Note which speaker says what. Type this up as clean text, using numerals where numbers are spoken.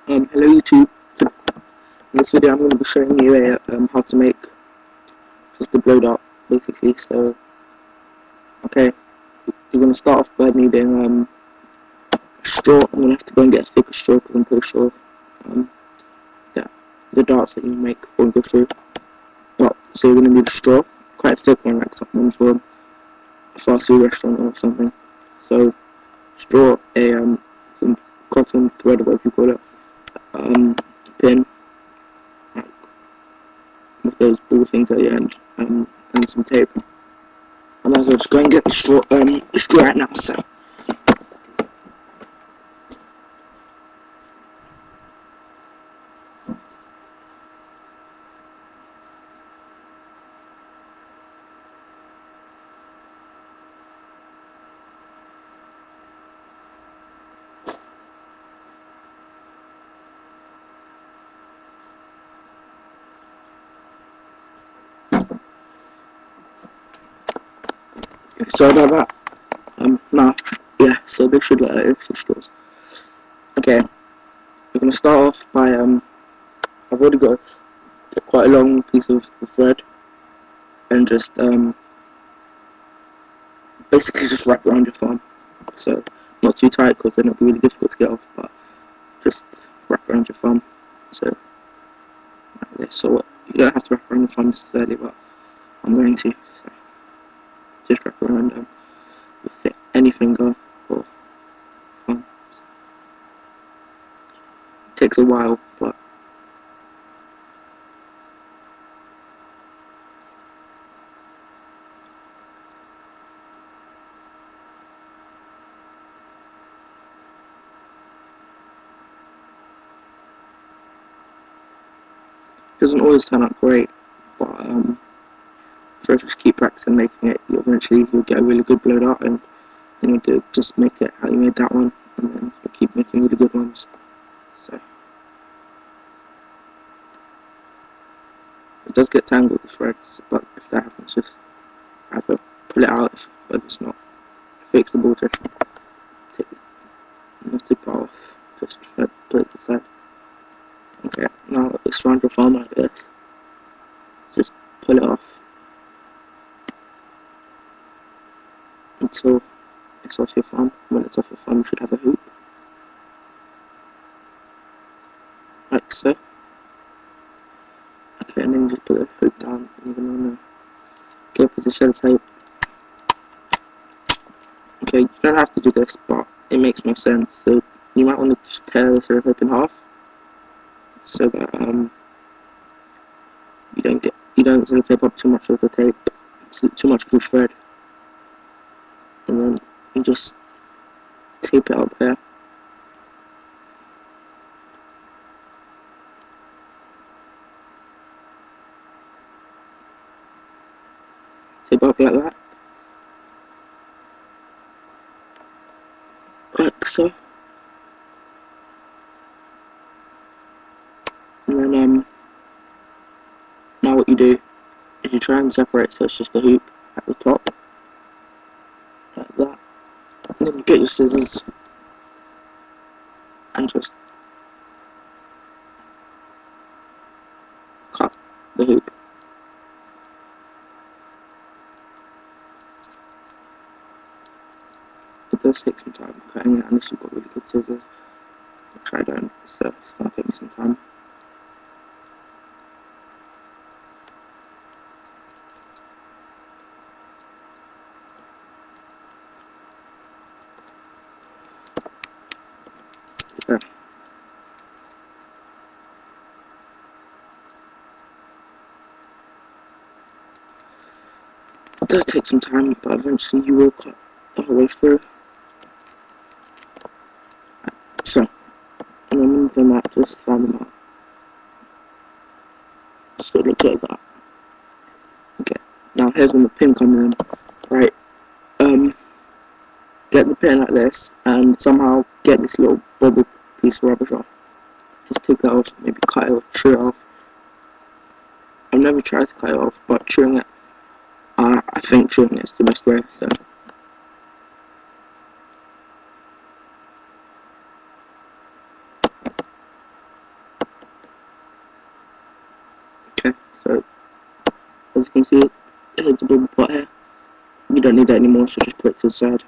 Speaker 1: Hello YouTube. In this video I'm going to be showing you how to make just a blow dart basically. So okay, you're going to start off by needing a straw. I'm going to have to go and get a thicker straw because I'm pretty sure that the darts that you make won't go through. But so you're going to need a straw, quite a thick one, like something from a fast food restaurant or something. So straw, some cotton thread or whatever you call it, pin with those ball things at the end, and some tape. I might as well just go and get the straw right now. Sorry about that. Now, yeah, so they should let it the straws. Okay, we're gonna start off by I've already got quite a long piece of the thread, and just basically just wrap around your thumb. So not too tight because then it'll be really difficult to get off, but just wrap around your thumb. So like this. So you don't have to wrap around your thumb necessarily, but I'm going to. So just wrap around with any finger or thumb. It takes a while, but it doesn't always turn out great. But so if you just keep practicing making it, you'll get a really good blow dart, and then you'll just make it how you made that one, and then you'll keep making really good ones. So it does get tangled, the threads, but if that happens, just either pull it out if it's not fix the ball, just take the tip off, just put it aside. Okay, now it's around your thumb like this. Just pull it off until it's off your thumb. When it's off your thumb, you should have a hoop, like so. Okay, and then you just put the hoop down, and you're gonna get a piece of sellotape. Okay, you don't have to do this, but it makes more sense. So you might want to just tear the sellotape in half, so that you don't sellotape up too much of the tape, too much of the thread, and then you just tape it up there. Tape up like that, like so, and then now what you do is you try and separate so it's just a hoop at the top, like that, and then you get your scissors and just cut the hoop. It does take some time cutting it unless you've got really good scissors. I'll try doing it, so it's going to take me some time. Yeah. It does take some time, but eventually you will cut the whole way through. So, and then move them out, just fan them out. So it looks like that. Okay, now here's when the pin comes in. Right, get the pin like this, and somehow get this little bubble piece of rubbish off. Just take that off, maybe cut it off, chew it off. I've never tried to cut it off, but chewing it, I think chewing it is the best way, so. Okay, so as you can see, there's a bubble pot here. You don't need that anymore, so just put it to the side.